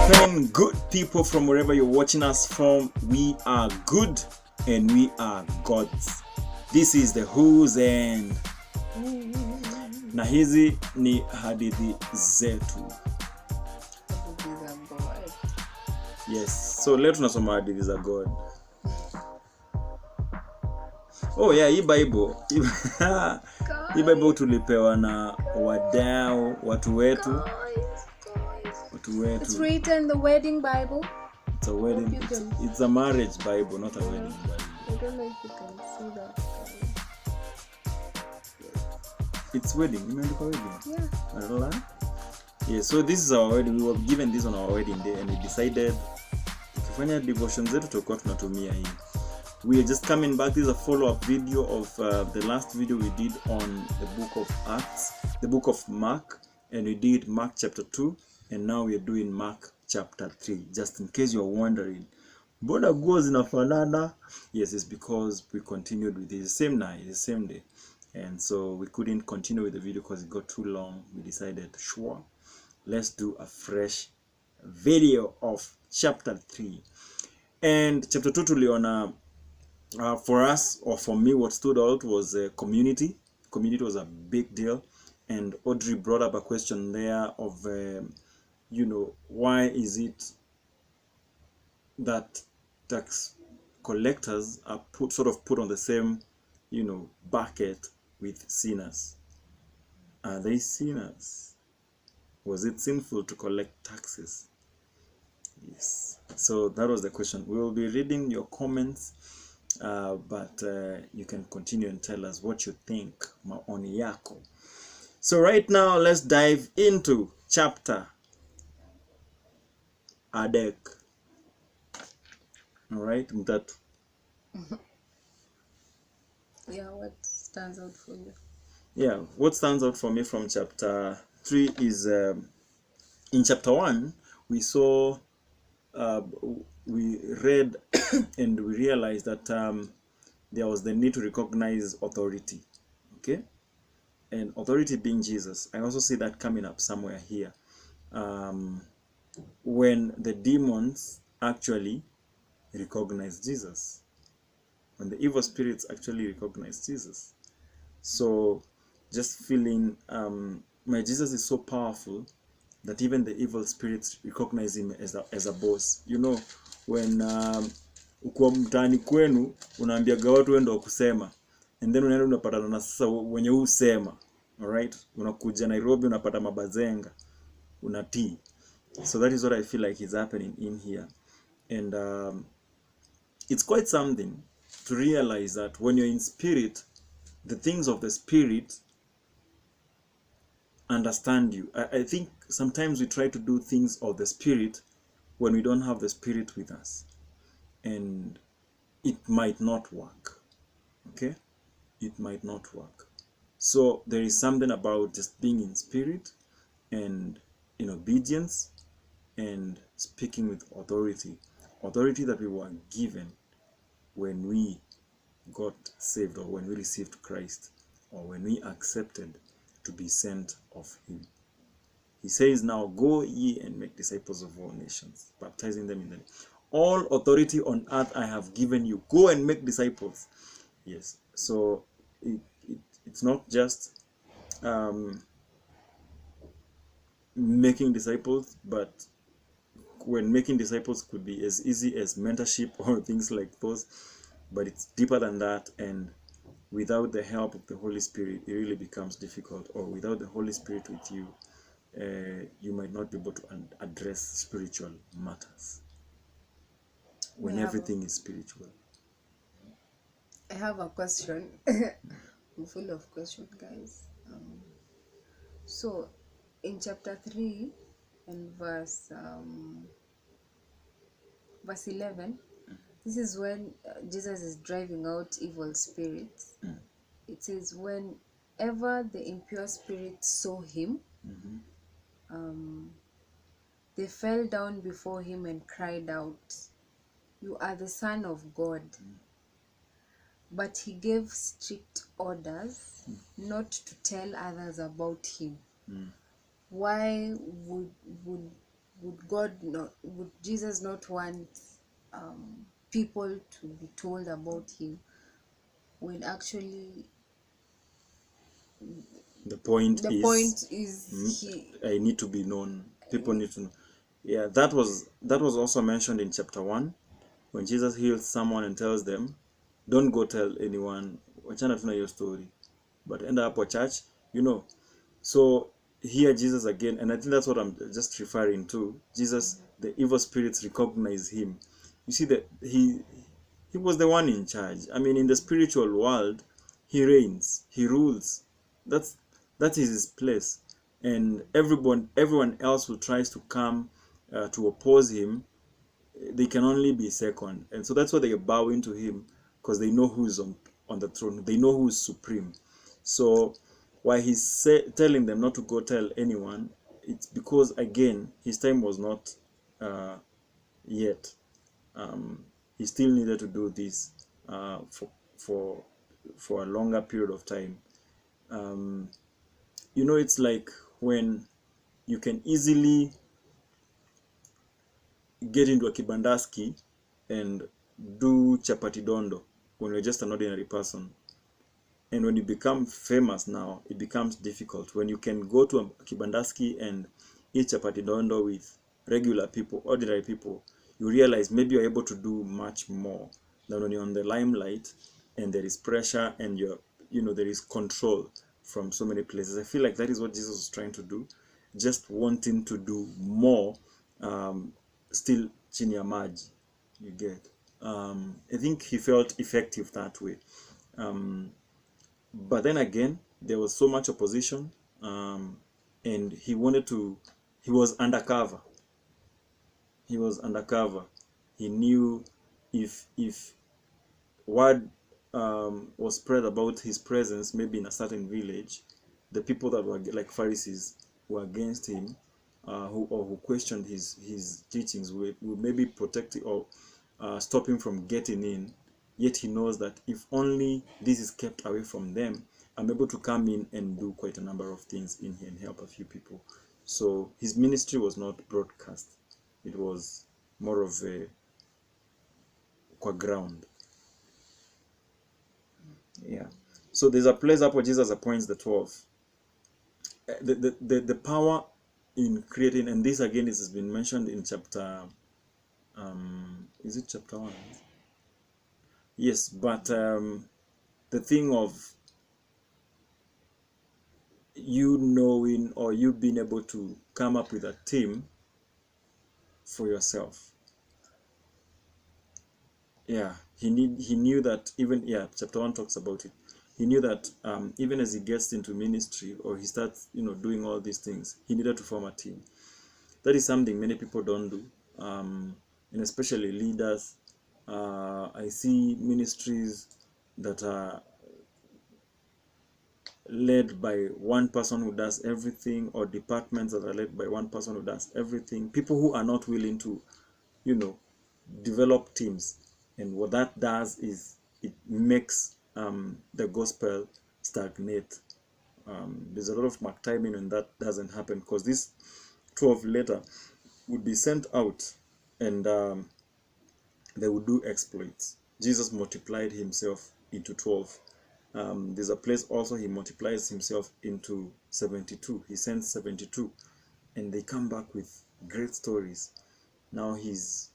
happening, good people from wherever you're watching us from? We are good and we are gods. This is the Who's and na hizi ni hadithi zetu. Yes, so leo tunasoma hadithi za God. Oh yeah, hii Bible tulipewa na wadau, watu wetu. It's written the wedding Bible. It's a wedding. It's a marriage Bible, not a wedding Bible. I don't know if you can see that. It's wedding. You meant wedding? Yeah. Yeah. So this is our wedding. We were given this on our wedding day, and we decided tukifanya devotion zetu tutakuwa tunatumia hii. We are just coming back. This is a follow-up video of the last video we did on the book of Acts, the book of Mark, and we did Mark chapter 2, and now we are doing Mark chapter 3. Just in case you're wondering, Boda goes in a fanana. Yes, it's because we continued with the same night, the same day, and so we couldn't continue with the video because it got too long. We decided, sure, let's do a fresh video of chapter 3. And chapter 2 tuliona, for us, or for me, what stood out was community. Community was a big deal, and Audrey brought up a question there of why is it that tax collectors are put on the same bucket with sinners? Are they sinners? Was it sinful to collect taxes? Yes, so that was the question. We will be reading your comments, but you can continue and tell us what you think, maoni yako. So right now, let's dive into chapter Adek. All right, Mtatu. Yeah, what stands out for you? Yeah, what stands out for me from chapter 3 is in chapter 1 we saw, we read and we realized that there was the need to recognize authority, okay, and authority being Jesus. I also see that coming up somewhere here, when the demons actually recognize Jesus, when the evil spirits actually recognize Jesus. So just feeling my Jesus is so powerful that even the evil spirits recognize him as a boss. When uko mtaani kwenu unaambiaga watu wendo kusema, and then unaenda unapatana na sasa wenye usema, all right, unakuja Nairobi unapata mabazenga unatii. So that is what I feel like is happening in here, and it's quite something to realize that when you're in spirit, the things of the spirit understand you. I think sometimes we try to do things of the spirit when we don't have the spirit with us, and it might not work. Okay, it might not work. So there is something about just being in spirit and in obedience and speaking with authority that we were given when we got saved, or when we received Christ, or when we accepted to be sent of him. He says, now go ye and make disciples of all nations, baptizing them in the name. All authority on earth I have given you. Go and make disciples. Yes, so it's not just making disciples, but when making disciples could be as easy as mentorship or things like those, but it's deeper than that, and without the help of the Holy Spirit it really becomes difficult, or without the Holy Spirit with you, you might not be able to address spiritual matters when everything is spiritual. I have a question. I'm full of questions, guys. So in chapter 3 and verse 11, this is when Jesus is driving out evil spirits. It says, whenever the impure spirits saw him, they fell down before him and cried out, "You are the Son of God." But he gave strict orders not to tell others about him. Why would would Jesus not want people to be told about him, when actually The point the is, point is he I need to be known. People need to know. Yeah, that was also mentioned in chapter 1 when Jesus heals someone and tells them, don't go tell anyone, wachana tuna your story, but end up at church, you know. So here Jesus again, and I think that's what I'm just referring to. Jesus, the evil spirits recognize him. You see that he was the one in charge. I mean, in the spiritual world, he reigns, he rules. That's that is his place. And everyone else who tries to come to oppose him, they can only be second. And so that's why they bow into him, because they know who's on the throne. They know who's supreme. So why he's telling them not to go tell anyone, it's because, again, his time was not yet. He still needed to do this for a longer period of time. It's like when you can easily get into a kibandaski and do chapati dondo when you're just an ordinary person. And when you become famous now, it becomes difficult. When you can go to a kibandaski and eat chapati dondo with regular people, ordinary people, you realize maybe you're able to do much more than when you're on the limelight and there is pressure and there is control from so many places. I feel like that is what Jesus was trying to do, just wanting to do more, still chini ya maji, you get. I think he felt effective that way. But then again, there was so much opposition, and he was undercover. He was undercover. He knew if word was spread about his presence, maybe in a certain village, the people that were like Pharisees were against him, who questioned his teachings, would maybe protect or stop him from getting in. Yet he knows that if only this is kept away from them, I'm able to come in and do quite a number of things in here and help a few people. So his ministry was not broadcast. It was more of a qua ground. Yeah. So there's a place up where Jesus appoints the 12. The power in creating, and this again has been mentioned in chapter, is it chapter 1? Yes, but the thing of you knowing or you being able to come up with a team for yourself. Yeah, he knew that even, chapter 1 talks about it. He knew that even as he gets into ministry or he starts, doing all these things, he needed to form a team. That is something many people don't do, and especially leaders. I see ministries that are led by one person who does everything, or departments that are led by one person who does everything. People who are not willing to, develop teams. And what that does is it makes the gospel stagnate. There's a lot of mark timing when that doesn't happen, because this 12 later would be sent out and they would do exploits. Jesus multiplied himself into 12. There's a place also he multiplies himself into 72. He sends 72 and they come back with great stories. Now he's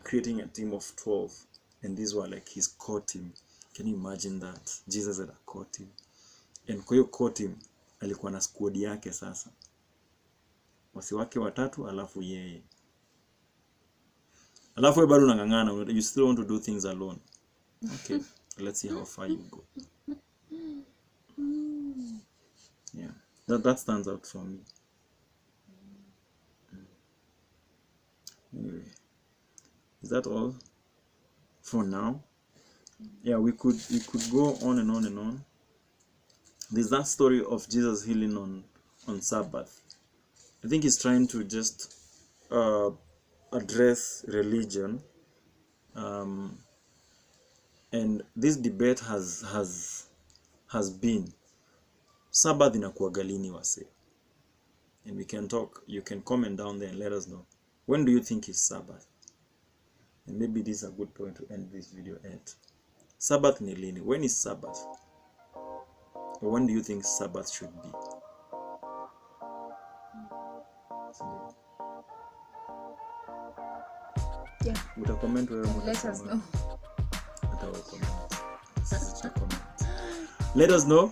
creating a team of 12, and these were like his core team. Can you imagine that? Jesus had a core team, and kwa hiyo core team alikuwa na squad yake. Sasa wasi wake watatu alafu yeye, alafu wewe bado unangangana, you still want to do things alone. Okay, let's see how far you go. Yeah, that stands out for me. Anyway, is that all for now? Yeah, we could go on and on and on. There's that story of Jesus healing on Sabbath. I think he's trying to just address religion, and this debate has been Sabbath inakuwaga lini wase, and we can talk. You can comment down there and let us know. When do you think is Sabbath? And maybe this is a good point to end this video at. Sabbath ni lini? When is Sabbath? Or when do you think Sabbath should be? Yeah. Comment Let us know. Let us know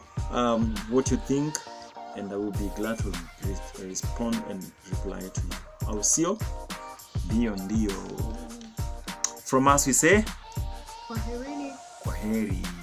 what you think, and I will be glad to respond and reply to you. Au sio? Ndio. From us we say Kwaherini. Kwaheri.